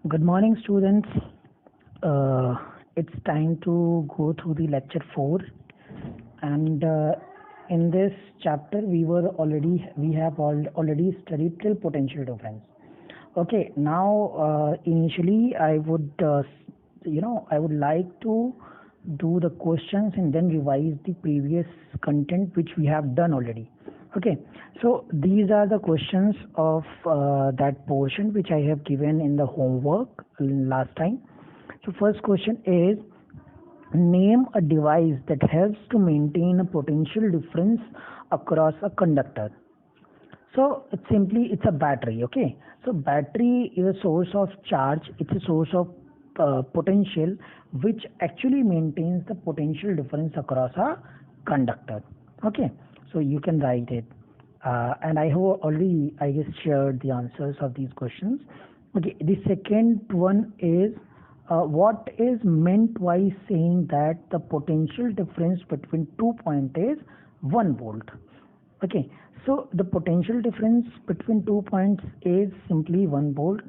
Good morning, students. It's time to go through the lecture 4, and in this chapter we have already studied till potential difference. Okay, now initially I would I would like to do the questions and then revise the previous content which we have done already. Okay, so these are the questions of that portion which I have given in the homework last time. So first question is, name a device that helps to maintain a potential difference across a conductor. So it's a battery. Okay, so battery is a source of charge. It's a source of potential which actually maintains the potential difference across a conductor. Okay, so you can write it, and I have already, I guess, shared the answers of these questions. Okay, the second one is, what is meant by saying that the potential difference between 2 points is 1 volt? Okay, so the potential difference between 2 points is simply 1 volt.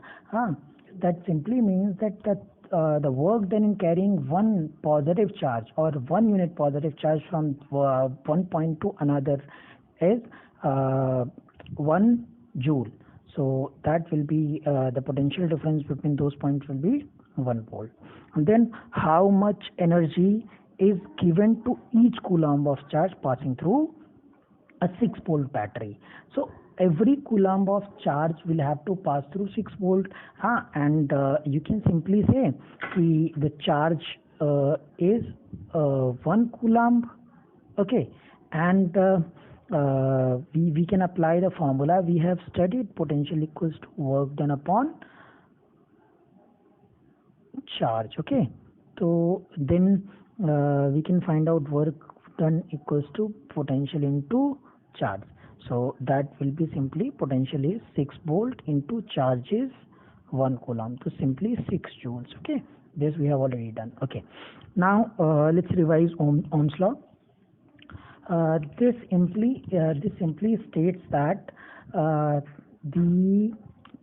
That simply means that the work done in carrying one positive charge or 1 unit positive charge from one point to another is 1 joule. So that will be the potential difference between those points will be 1 volt. And then how much energy is given to each coulomb of charge passing through a 6-volt battery? So every coulomb of charge will have to pass through 6 volt, and you can simply say the charge is 1 coulomb. Okay, and we can apply the formula. We have studied potential equals to work done upon charge. Okay, so then we can find out work done equals to potential into charge. So that will be simply potential is 6 volt into charge is 1 coulomb. So simply 6 joules. Okay, this we have already done. Okay, now let's revise Ohm's law. This simply states that the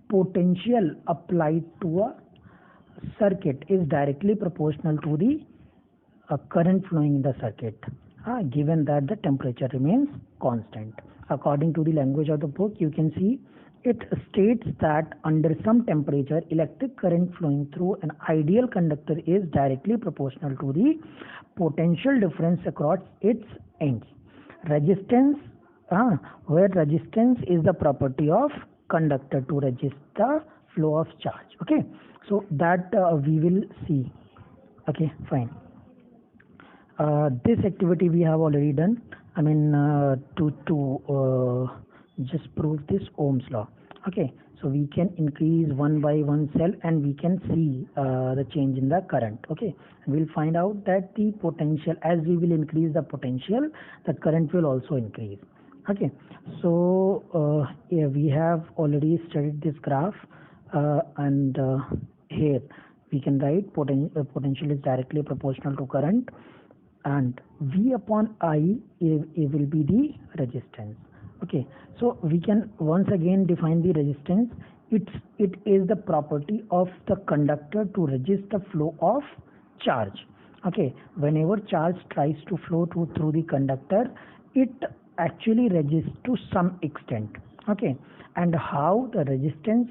potential applied to a circuit is directly proportional to the current flowing in the circuit, given that the temperature remains constant. According to the language of the book, you can see it states that under some temperature, electric current flowing through an ideal conductor is directly proportional to the potential difference across its ends. Resistance, where resistance is the property of conductor to resist the flow of charge. Okay, so that we will see. Okay, fine. This activity we have already done. I mean, to just prove this Ohm's law. Okay, so we can increase 1 by 1 cell and we can see the change in the current. Okay, we'll find out that the potential, as we will increase the potential, the current will also increase. Okay, so yeah, we have already studied this graph, and here we can write potential is directly proportional to current, and V upon I it will be the resistance. Okay, so we can once again define the resistance. It is the property of the conductor to resist the flow of charge. Okay, whenever charge tries to flow through the conductor, it actually resists to some extent. Okay, and how the resistance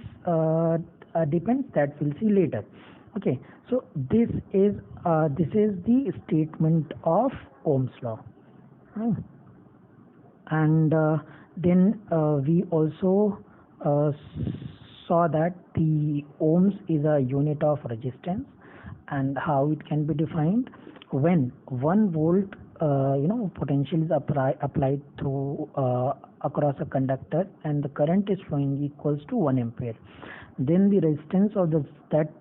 depends, that we'll see later. Okay, so this is the statement of Ohm's law. And then we also saw that the ohms is a unit of resistance, and how it can be defined when 1 volt potential is applied through across a conductor and the current is flowing equals to 1 ampere, then the resistance of that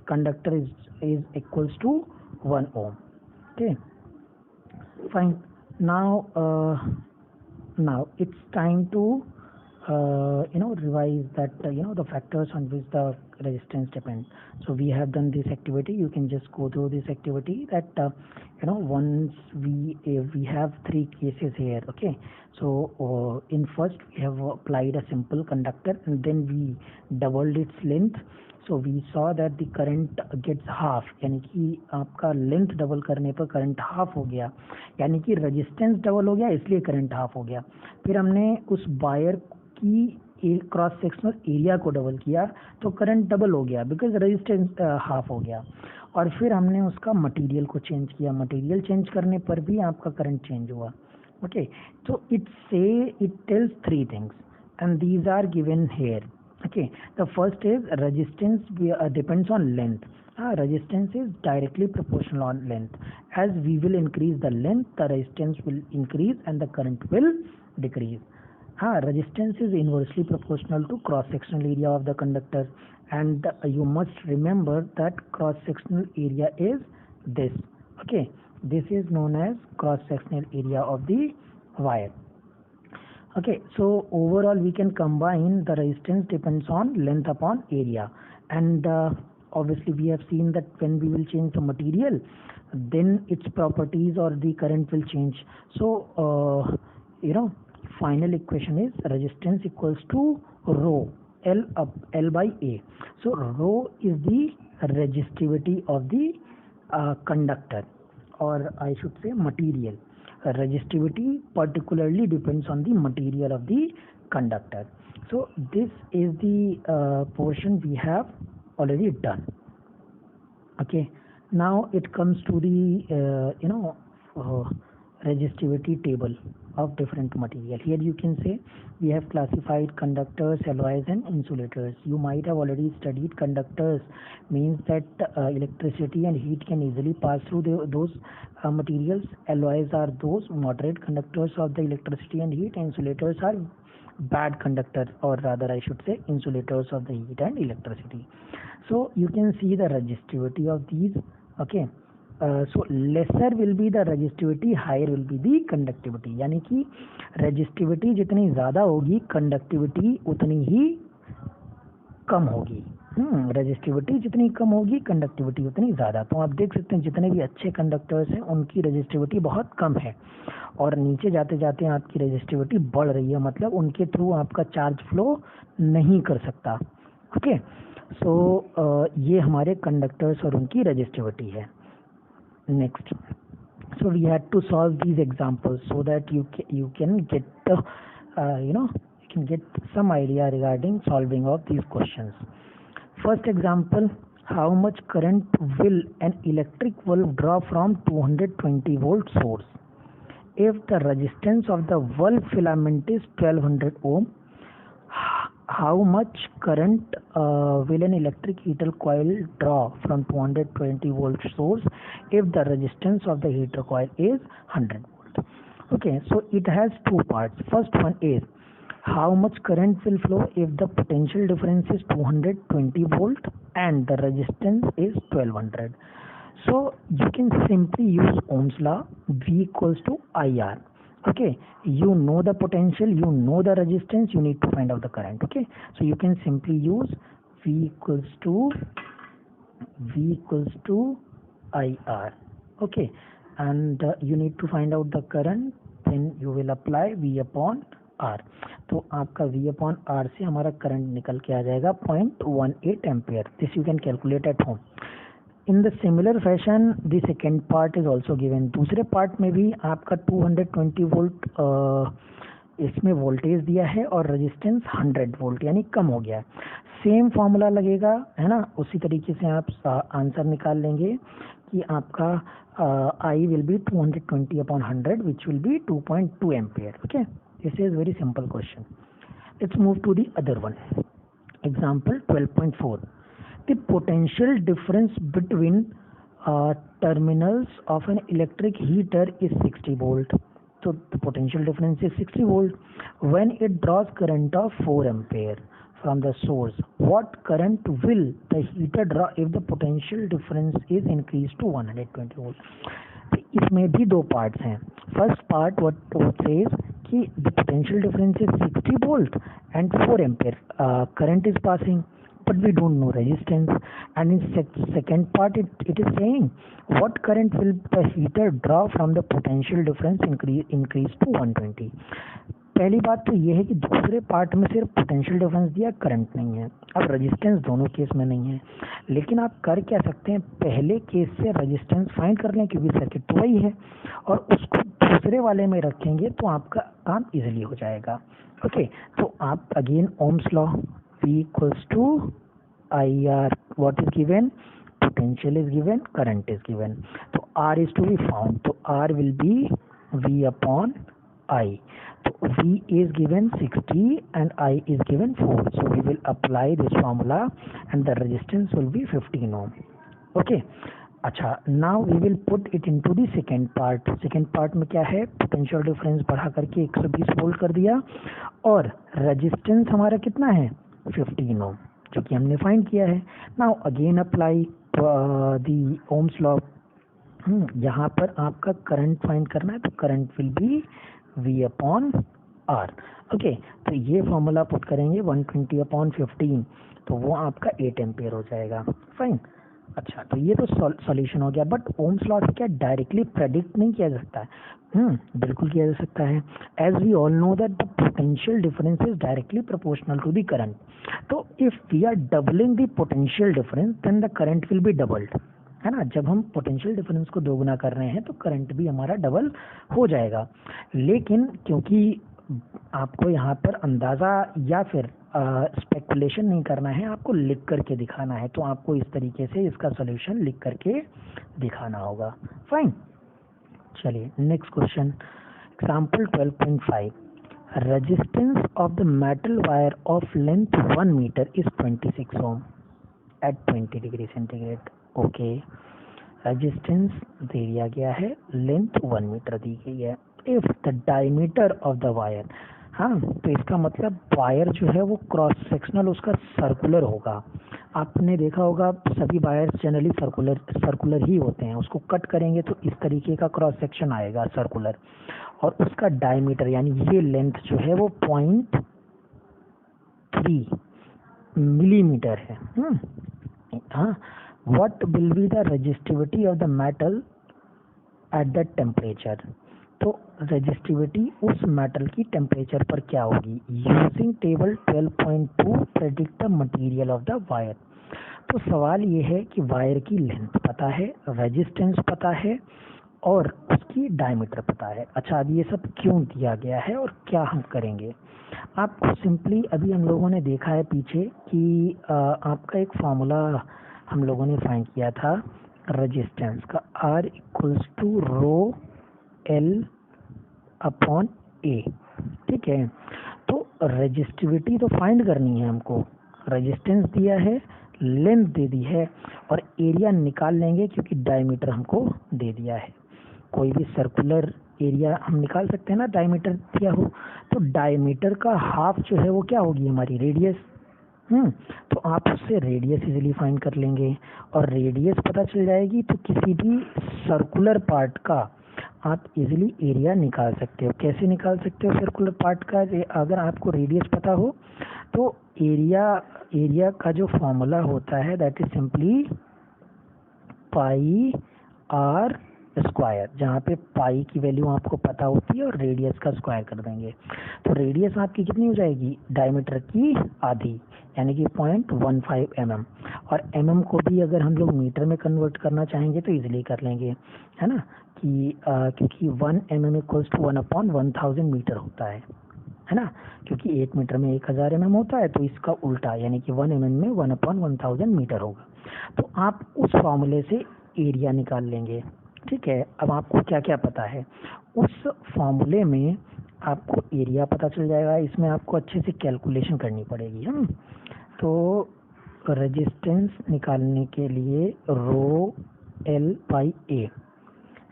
conductor is equals to 1 ohm. Okay, fine. Now it's time to revise that the factors on which the resistance depends. So we have done this activity. You can just go through this activity. That once we have 3 cases here. Okay, so in first we have applied a simple conductor and then we doubled its length. So we saw that the current gets half, यानी कि आपका length double करने पर current half हो गया, यानी कि resistance double हो गया इसलिए करंट हाफ हो गया। फिर हमने उस वायर की क्रॉस सेक्शनल एरिया को डबल किया तो करंट डबल हो गया बिकॉज रेजिस्टेंस हाफ हो गया। और फिर हमने उसका मटेरियल को चेंज किया, मटेरियल चेंज करने पर भी आपका करंट चेंज हुआ। Okay, so it tells three things and these are given here. Okay, the first is resistance depends on length. Resistance is directly proportional on length. As we will increase the length, the resistance will increase and the current will decrease. Resistance is inversely proportional to cross sectional area of the conductor, and you must remember that cross sectional area is this. Okay, this is known as cross sectional area of the wire. Okay, so overall we can combine the resistance depends on length upon area, and obviously we have seen that when we will change the material, then its properties or the current will change. So final equation is resistance equals to rho L by A. So rho is the resistivity of the conductor, or I should say material. Resistivity particularly depends on the material of the conductor. So this is the portion we have already done. Okay, now it comes to the resistivity table of different material. Here you can say we have classified conductors, alloys and insulators. You might have already studied conductors, means that electricity and heat can easily pass through those materials. Alloys are those moderate conductors of the electricity and heat. Insulators are bad conductors, or rather I should say insulators of the heat and electricity. So you can see the resistivity of these. Okay, so lesser will be the resistivity, higher will be the conductivity. यानी कि resistivity जितनी ज़्यादा होगी conductivity उतनी ही कम होगी। Resistivity जितनी कम होगी conductivity उतनी ज़्यादा। तो आप देख सकते हैं जितने भी अच्छे कंडक्टर्स हैं उनकी रेजिस्टिविटी बहुत कम है, और नीचे जाते जाते आपकी रेजिस्टिविटी बढ़ रही है, मतलब उनके थ्रू आपका चार्ज फ्लो नहीं कर सकता। ओके, सो ये हमारे कंडक्टर्स और उनकी रेजिस्टिविटी है। Next, so we had to solve these examples so that you can get the you can get some idea regarding solving of these questions. First example, how much current will an electric bulb draw from 220 volt source if the resistance of the bulb filament is 1200 ohm? How much current will an electric heater coil draw from 220 volt source if the resistance of the heater coil is 100 volt? Okay, so it has two parts. First one is how much current will flow if the potential difference is 220 volt and the resistance is 1200. So you can simply use Ohm's law, V equals to IR. Okay, you know the potential, you know the resistance, you need to find out the current. Okay, so you can simply use V equals to IR. Okay, and you need to find out the current, then you will apply V upon R. तो आपका V upon R से हमारा current निकल के आ जाएगा 0.18 ampere. This you can calculate at home. In the similar fashion the second part is also given. दूसरे part में भी आपका 220 वोल्ट इसमें वोल्टेज दिया है और रेजिस्टेंस 100 वोल्ट यानी कम हो गया है. सेम फॉर्मूला लगेगा, है ना. उसी तरीके से आप आंसर निकाल लेंगे कि आपका I will be 220 upon 100 which will be 2.2 ampere. Okay, this is very simple question. Let's move to the other one. Example 12.4. The potential difference between terminals of an electric heater is 60 volt. So the potential difference is 60 volt. When it draws current of 4 ampere from the source, what current will the heater draw if the potential difference is increased to 120 volt? इसमें भी दो parts हैं. First part what says कि the potential difference is 60 volt and 4 ampere current is passing, but we don't know resistance. And in second part it is saying what current will the heater draw from the potential difference increase to 120. पहली बात तो ये है कि दूसरे part में सिर्फ potential difference दिया, करंट नहीं है। अब रेजिस्टेंस दोनों केस में नहीं है, लेकिन आप कर क्या सकते हैं, पहले केस से रेजिस्टेंस फाइंड कर लें क्योंकि सर्किट तो वही है, और उसको दूसरे वाले में रखेंगे तो आपका काम इजीली हो जाएगा। ओके, तो आप again ohm's law, V equals to IR, what is given, potential is given, current is given, तो R is to be found, तो R will be V upon I, so V is given 60 and I is given 4, so we will apply this formula and the resistance will be 15 ohm. Okay, अच्छा, now we will put it into the second part. second part में क्या है, potential difference बढ़ा करके 120 volt कर दिया और resistance हमारा कितना है 15 ओम, जो कि हमने फाइंड किया है। Now again apply the Ohm's law, यहाँ पर आपका करंट फाइंड करना है, तो current will B V upon R। Okay, तो ये फॉर्मूला पुट करेंगे 120 अपॉन 15, तो वो आपका 8 एम्पियर हो जाएगा। फाइन, अच्छा, तो ये तो सॉल्यूशन हो गया। बट ओम्स लॉ से क्या डायरेक्टली प्रेडिक्ट नहीं किया जा सकता है? बिल्कुल किया जा सकता है। As we all know that the potential difference is directly proportional to the current, तो if we are doubling the potential difference then the current will be doubled, है ना। जब हम पोटेंशियल डिफरेंस को दोगुना कर रहे हैं तो करंट भी हमारा डबल हो जाएगा। लेकिन क्योंकि आपको यहाँ पर अंदाज़ा या फिर स्पेकुलेशन नहीं करना है, आपको लिख करके दिखाना है, तो आपको इस तरीके से इसका सॉल्यूशन लिख करके दिखाना होगा। फाइन, चलिए next question, example 12.5, resistance of the metal wire of length 1 metre is 26 ohm at 20 degree centigrade. Okay, resistance दे दिया गया है, लेंथ 1 मीटर दी गई है। If the diameter of the wire, हाँ, तो इसका मतलब वायर जो है वो क्रॉस सेक्शनल उसका सर्कुलर होगा। आपने देखा होगा सभी वायर्स जनरली सर्कुलर ही होते हैं, उसको कट करेंगे तो इस तरीके का क्रॉस सेक्शन आएगा सर्कुलर, और उसका डायमीटर यानी ये लेंथ जो है वो 0.3 मिलीमीटर है। हाँ, what will be the resistivity of the metal at that temperature, तो रेजिस्टिविटी उस मेटल की टेम्परेचर पर क्या होगी। Using table 12.2 predict the material of the wire, तो सवाल ये है कि वायर की लेंथ पता है, रेजिस्टेंस पता है और उसकी डायमीटर पता है। अच्छा, अब ये सब क्यों दिया गया है और क्या हम करेंगे, आपको सिंपली अभी हम लोगों ने देखा है पीछे कि आपका एक फॉर्मूला हम लोगों ने फाइंड किया था रेजिस्टेंस का, R equals to rho L upon A, ठीक है। तो रेजिस्टिविटी तो फाइंड करनी है हमको, रेजिस्टेंस दिया है, लेंथ दे दी है और एरिया निकाल लेंगे क्योंकि डायमीटर हमको दे दिया है। कोई भी सर्कुलर एरिया हम निकाल सकते हैं ना, डायमीटर दिया हो, तो डायमीटर का हाफ जो है वो क्या होगी हमारी रेडियस। तो आप उससे रेडियस इजीली फाइंड कर लेंगे और रेडियस पता चल जाएगी तो किसी भी सर्कुलर पार्ट का आप इजीली एरिया निकाल सकते हो। कैसे निकाल सकते हो सर्कुलर पार्ट का, अगर आपको रेडियस पता हो तो एरिया का जो फॉर्मूला होता है that is simply pi r square, जहाँ पे पाई की वैल्यू आपको पता होती है और रेडियस का स्क्वायर कर देंगे, तो रेडियस आपकी कितनी हो जाएगी, डायमीटर की आधी, यानी कि 0.15 mm, और mm को भी अगर हम लोग मीटर में कन्वर्ट करना चाहेंगे तो इजीली कर लेंगे, है ना, कि क्योंकि 1 mm इक्वल्स टू 1/1000 मीटर होता है ना, क्योंकि 1 मीटर में 1000 mm होता है, तो इसका उल्टा यानी कि 1 mm में 1/1000 मीटर होगा। तो आप उस फॉर्मूले से एरिया निकाल लेंगे, ठीक है। अब आपको क्या क्या पता है, उस फॉर्मूले में आपको एरिया पता चल जाएगा, इसमें आपको अच्छे से कैलकुलेशन करनी पड़ेगी। तो रेजिस्टेंस निकालने के लिए रो L बाई A,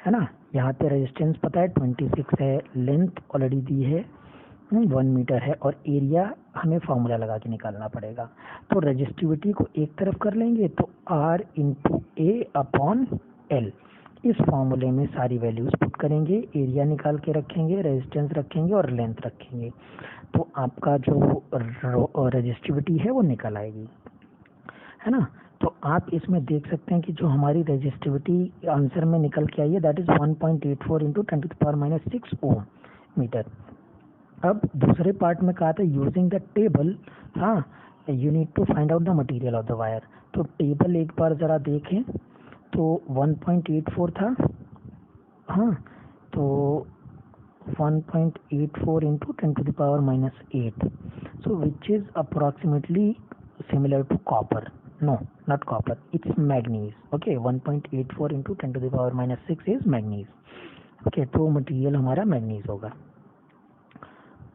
है ना, यहाँ पे रेजिस्टेंस पता है 26 है, लेंथ ऑलरेडी दी है 1 मीटर है और एरिया हमें फॉर्मूला लगा के निकालना पड़ेगा। तो रेजिस्टिविटी को एक तरफ कर लेंगे तो R into A upon L, इस फॉर्मूले में सारी वैल्यूज पुट करेंगे, एरिया निकाल के रखेंगे, रेजिस्टेंस रखेंगे और लेंथ रखेंगे, तो आपका जो रेजिस्टिविटी है वो निकल आएगी, है ना। तो आप इसमें देख सकते हैं कि जो हमारी रेजिस्टिविटी आंसर में निकल के आई है that is 1.84 into 10⁻⁶ ohm meter. अब दूसरे पार्ट में कहा था यूजिंग द टेबल, हाँ, you need to find out the material of the wire. तो टेबल एक बार ज़रा देखें तो 1.84 था, हाँ, तो 1.84 into 10 to the power minus 8, so which is approximately similar to copper. No, not copper, it's manganese. Okay, 1.84 into 10 to the power minus 6 is manganese. Okay, तो मटेरियल हमारा मैग्नीज होगा।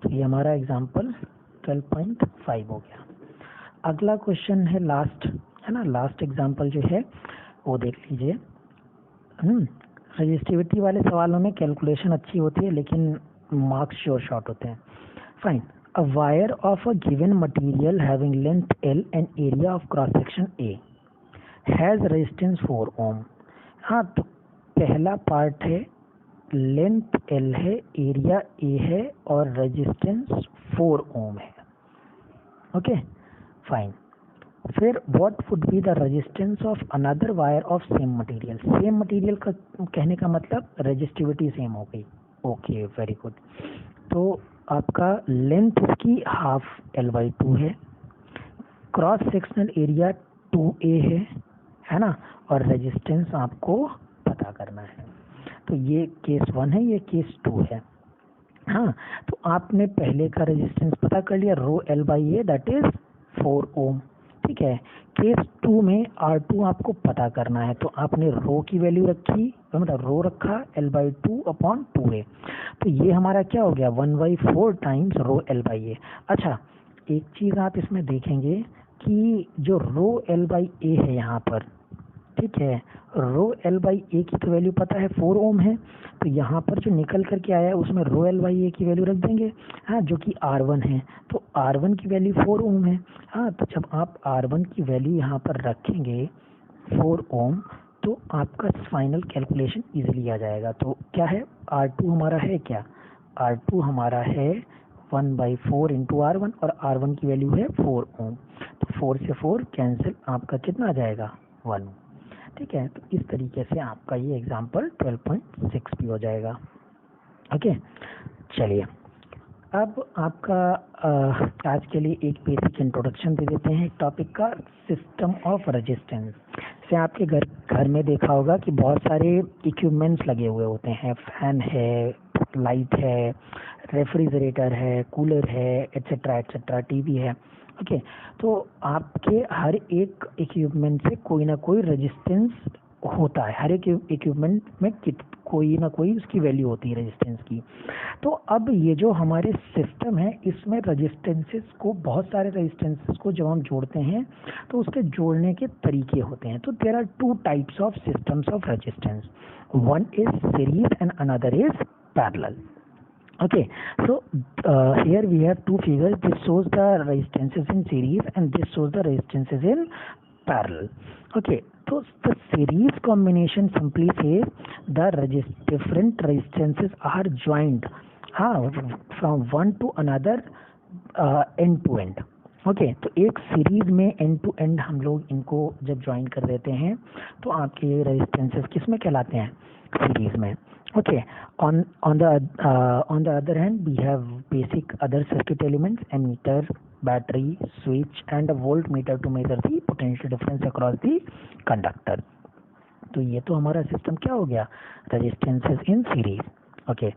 तो ये हमारा एग्जाम्पल 12.5 हो गया। अगला क्वेश्चन है लास्ट, है ना, लास्ट एग्जाम्पल जो है वो देख लीजिए। रजिस्टिविटी वाले सवालों में कैलकुलेशन अच्छी होती है लेकिन मार्क्स श्योर शॉर्ट होते हैं। Fine, a wire of a given material having length L and area of cross section A has resistance 4 ओम। हाँ, तो पहला पार्ट है लेंथ L है, एरिया A है और रेजिस्टेंस 4 ओम है। ओके फाइन, फिर what would be the resistance of another wire of same material. Same material का कहने का मतलब रेजिस्टिविटी सेम हो गई। Okay, very good. तो आपका लेंथ इसकी हाफ L/2 है, क्रॉस सेक्शनल एरिया 2A है ना, और रेजिस्टेंस आपको पता करना है। तो ये केस 1 है, ये केस 2 है। हाँ, तो आपने पहले का रेजिस्टेंस पता कर लिया, रो L/A दैट इज 4 ओम। ठीक है, केस 2 में R2 आपको पता करना है, तो आपने रो की वैल्यू रखी, मतलब रो रखा L/2 अपॉन 2A। तो ये हमारा क्या हो गया, 1/4 टाइम्स रो L/A। अच्छा, एक चीज़ आप इसमें देखेंगे कि जो रो L/A है यहाँ पर, ठीक है, रो L/A की तो वैल्यू पता है 4 ओम है, तो यहाँ पर जो निकल करके आया है उसमें रो L/A की वैल्यू रख देंगे, हाँ, जो कि R1 है। तो R1 की वैल्यू 4 ओम है। हाँ, तो जब आप R1 की वैल्यू यहाँ पर रखेंगे 4 ओम, तो आपका फाइनल कैलकुलेशन इजीली आ जाएगा। तो क्या है, R2 हमारा है क्या, R2 हमारा है 1/4 इंटू R1 और R1 की वैल्यू है 4 ओम। तो 4 से 4 कैंसिल, आपका कितना आ जाएगा, 1। ठीक है, तो इस तरीके से आपका ये एग्जाम्पल 12.6 भी हो जाएगा। ओके, चलिए अब आपका आज के लिए एक बेसिक इंट्रोडक्शन दे देते हैं टॉपिक का, सिस्टम ऑफ रेजिस्टेंस। से आपके घर में देखा होगा कि बहुत सारे इक्विपमेंट्स लगे हुए होते हैं, फैन है, लाइट है, रेफ्रिजरेटर है, कूलर है, एट्सेट्रा एट्सेट्रा, टीवी है। ओके, तो आपके हर एक इक्विपमेंट से कोई ना कोई रेजिस्टेंस होता है, हर एक इक्विपमेंट में कोई ना कोई उसकी वैल्यू होती है रेजिस्टेंस की। तो अब ये जो हमारे सिस्टम है इसमें रेजिस्टेंसेस को, बहुत सारे रेजिस्टेंसेस को जब हम जोड़ते हैं तो उसके जोड़ने के तरीके होते हैं। तो there are 2 types of systems of resistance, one is series and another is parallel. Okay, so here we have 2 figures. This shows the resistances in series and this shows the resistances in parallel. Okay, so the series combination simply says the different resistances are joined from one to another end to end. Okay, तो एक series में and to and हम लोग इनको जब join कर देते हैं तो आपके रेजिस्टेंसेस किस में कहलाते हैं, सीरीज में। Okay, on the other hand we have basic other circuit elements, ammeter, battery, switch and a voltmeter to measure the potential difference across the conductor. तो ये तो हमारा सिस्टम क्या हो गया, रेजिस्टेंसेस इन सीरीज। ओके,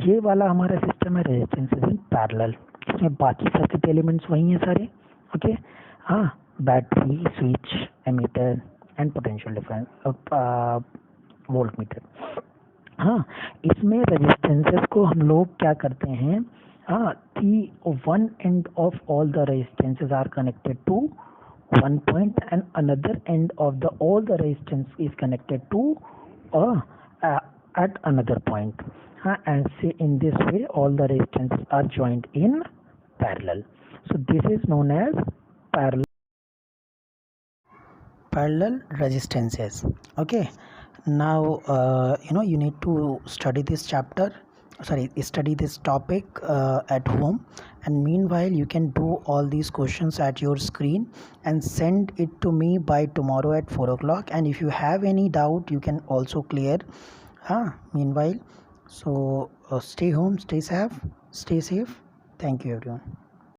ये वाला हमारा सिस्टम है रेजिस्टेंसेस इन पैरेलल, इसमें बाकी सर्किट एलिमेंट्स वही हैं सारे। ओके, हाँ, battery, switch, ammeter and potential difference, voltmeter. हाँ, इसमें रेजिस्टेंसेस को हम लोग क्या करते हैं, हाँ, कि one end of all the resistances are connected to one point and another end of all the resistance is connected to at another point, and say in this way all the resistances are joined in parallel. So this is known as parallel resistances. Okay, now you need to study this topic at home, and meanwhile you can do all these questions at your screen and send it to me by tomorrow at 4 o'clock, and if you have any doubt you can also clear meanwhile. So stay home, stay safe, Stay safe. Thank you everyone.